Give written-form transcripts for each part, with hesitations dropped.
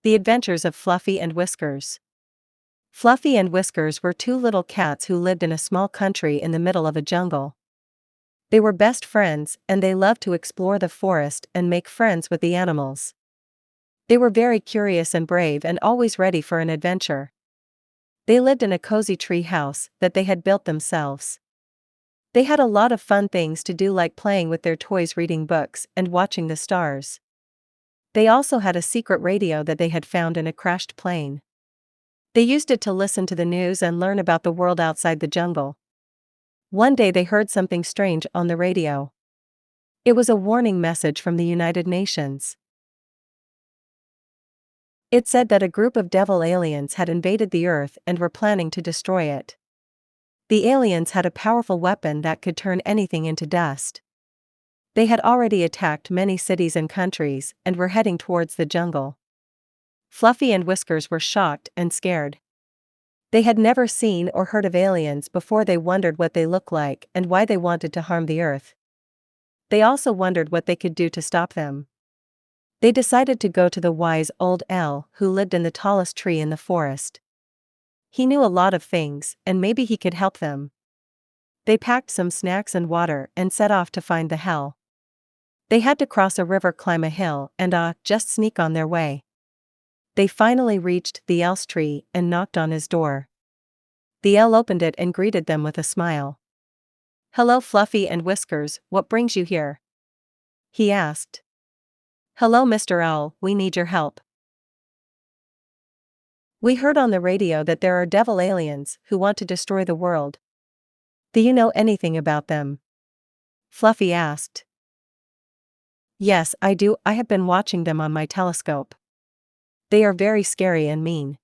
The Adventures of Fluffy and Whiskers. Fluffy and Whiskers were two little cats who lived in a small country in the middle of a jungle. They were best friends, and they loved to explore the forest and make friends with the animals. They were very curious and brave and always ready for an adventure. They lived in a cozy tree house that they had built themselves. They had a lot of fun things to do, like playing with their toys, reading books, and watching the stars. They also had a secret radio that they had found in a crashed plane. They used it to listen to the news and learn about the world outside the jungle. One day they heard something strange on the radio. It was a warning message from the United Nations. It said that a group of devil aliens had invaded the Earth and were planning to destroy it. The aliens had a powerful weapon that could turn anything into dust. They had already attacked many cities and countries and were heading towards the jungle. Fluffy and Whiskers were shocked and scared. They had never seen or heard of aliens before. They wondered what they looked like and why they wanted to harm the Earth. They also wondered what they could do to stop them. They decided to go to the wise old owl who lived in the tallest tree in the forest. He knew a lot of things, and maybe he could help them. They packed some snacks and water and set off to find the owl. They had to cross a river, climb a hill, and just sneak on their way. They finally reached the owl's tree and knocked on his door. The owl opened it and greeted them with a smile. "Hello, Fluffy and Whiskers, what brings you here?" he asked. "Hello, Mr. Owl, we need your help. We heard on the radio that there are devil aliens who want to destroy the world. Do you know anything about them?" Fluffy asked. "Yes, I do. I have been watching them on my telescope. They are very scary and mean.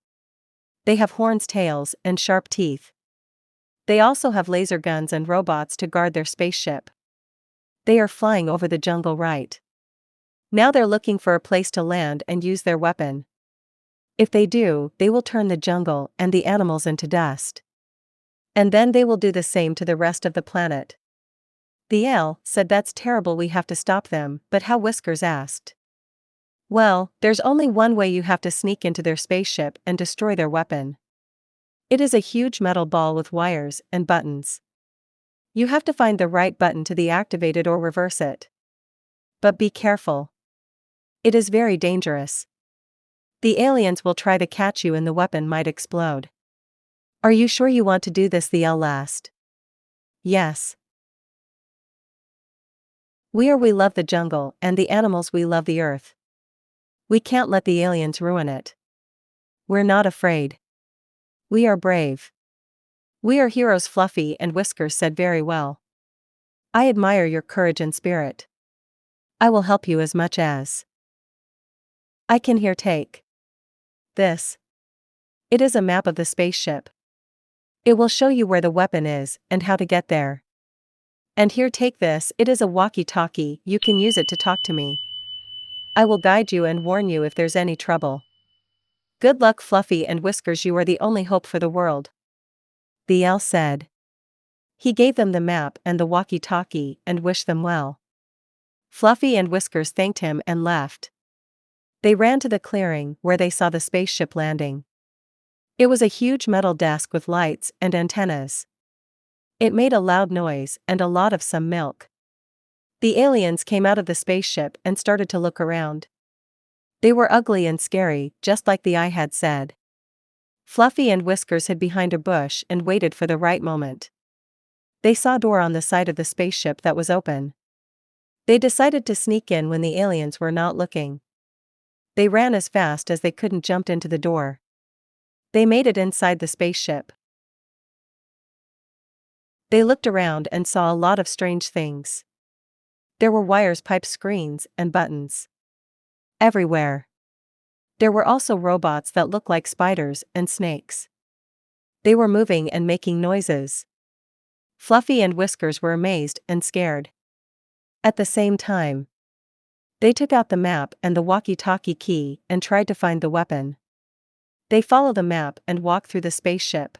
They have horns, tails, and sharp teeth. They also have laser guns and robots to guard their spaceship. They are flying over the jungle right now. They're looking for a place to land and use their weapon. If they do, they will turn the jungle and the animals into dust. And then they will do the same to the rest of the planet." The owl said, "That's terrible, we have to stop them." "But how?" Whiskers asked. "Well, there's only one way. You have to sneak into their spaceship and destroy their weapon. It is a huge metal ball with wires and buttons. You have to find the right button to deactivate it or reverse it. But be careful. It is very dangerous. The aliens will try to catch you and the weapon might explode." "Are you sure you want to do this?" the owl asked. "Yes. We love the jungle and the animals. We love the Earth. We can't let the aliens ruin it. We're not afraid. We are brave. We are heroes." Fluffy and Whiskers said, "Very well. I admire your courage and spirit. I will help you as much as I can. Here, take this. It is a map of the spaceship. It will show you where the weapon is and how to get there. And here, take this. It is a walkie-talkie. You can use it to talk to me. I will guide you and warn you if there's any trouble. Good luck, Fluffy and Whiskers. You are the only hope for the world," the owl said. He gave them the map and the walkie-talkie and wished them well. Fluffy and Whiskers thanked him and left. They ran to the clearing where they saw the spaceship landing. It was a huge metal desk with lights and antennas. It made a loud noise and a lot of some milk. The aliens came out of the spaceship and started to look around. They were ugly and scary, just like the eye had said. Fluffy and Whiskers hid behind a bush and waited for the right moment. They saw a door on the side of the spaceship that was open. They decided to sneak in when the aliens were not looking. They ran as fast as they could and jumped into the door. They made it inside the spaceship. They looked around and saw a lot of strange things. There were wires, pipes, screens, and buttons everywhere. There were also robots that looked like spiders and snakes. They were moving and making noises. Fluffy and Whiskers were amazed and scared. At the same time, they took out the map and the walkie-talkie key and tried to find the weapon. They followed the map and walked through the spaceship.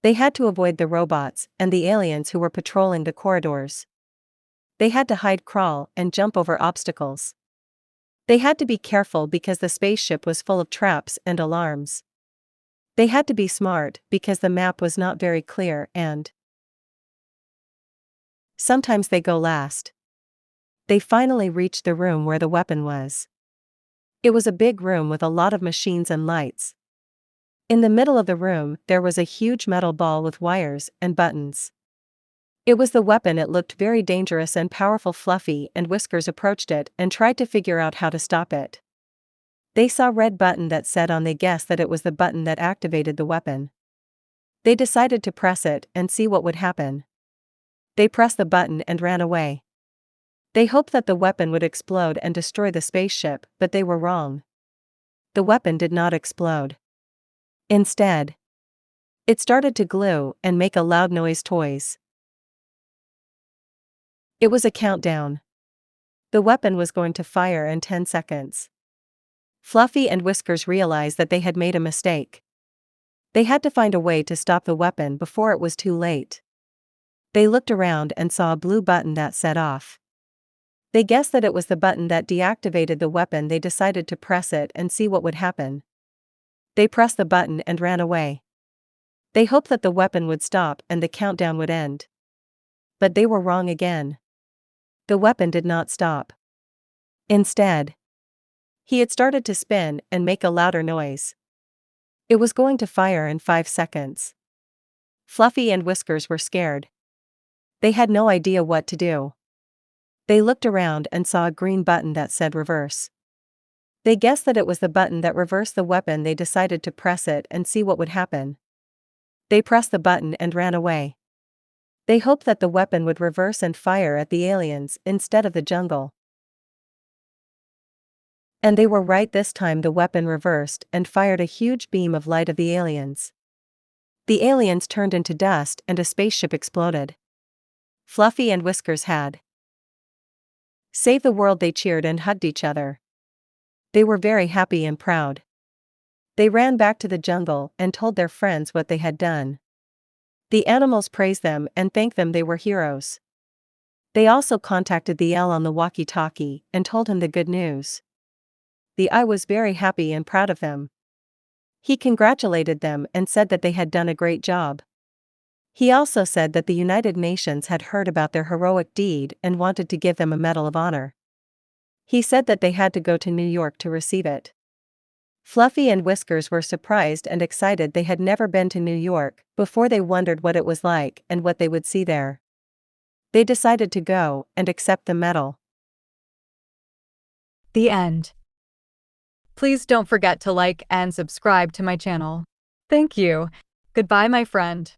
They had to avoid the robots and the aliens who were patrolling the corridors. They had to hide, crawl, and jump over obstacles. They had to be careful because the spaceship was full of traps and alarms. They had to be smart because the map was not very clear and sometimes they go last. They finally reached the room where the weapon was. It was a big room with a lot of machines and lights. In the middle of the room, there was a huge metal ball with wires and buttons. It was the weapon. It looked very dangerous and powerful. Fluffy and Whiskers approached it and tried to figure out how to stop it. They saw a red button that said on. They guessed that it was the button that activated the weapon. They decided to press it and see what would happen. They pressed the button and ran away. They hoped that the weapon would explode and destroy the spaceship, but they were wrong. The weapon did not explode. Instead, it started to glue and make a loud noise. Toys. It was a countdown. The weapon was going to fire in 10 seconds. Fluffy and Whiskers realized that they had made a mistake. They had to find a way to stop the weapon before it was too late. They looked around and saw a blue button that set off. They guessed that it was the button that deactivated the weapon. They decided to press it and see what would happen. They pressed the button and ran away. They hoped that the weapon would stop and the countdown would end. But they were wrong again. The weapon did not stop. Instead, he had started to spin and make a louder noise. It was going to fire in 5 seconds. Fluffy and Whiskers were scared. They had no idea what to do. They looked around and saw a green button that said reverse. They guessed that it was the button that reversed the weapon. They decided to press it and see what would happen. They pressed the button and ran away. They hoped that the weapon would reverse and fire at the aliens instead of the jungle. And they were right this time. The weapon reversed and fired a huge beam of light of the aliens. The aliens turned into dust and a spaceship exploded. Fluffy and Whiskers had saved the world. They cheered and hugged each other. They were very happy and proud. They ran back to the jungle and told their friends what they had done. The animals praised them and thanked them. They were heroes. They also contacted the owl on the walkie-talkie and told him the good news. The owl was very happy and proud of them. He congratulated them and said that they had done a great job. He also said that the United Nations had heard about their heroic deed and wanted to give them a Medal of Honor. He said that they had to go to New York to receive it. Fluffy and Whiskers were surprised and excited. They had never been to New York before. They wondered what it was like and what they would see there. They decided to go and accept the medal. The end. Please don't forget to like and subscribe to my channel. Thank you. Goodbye, my friend.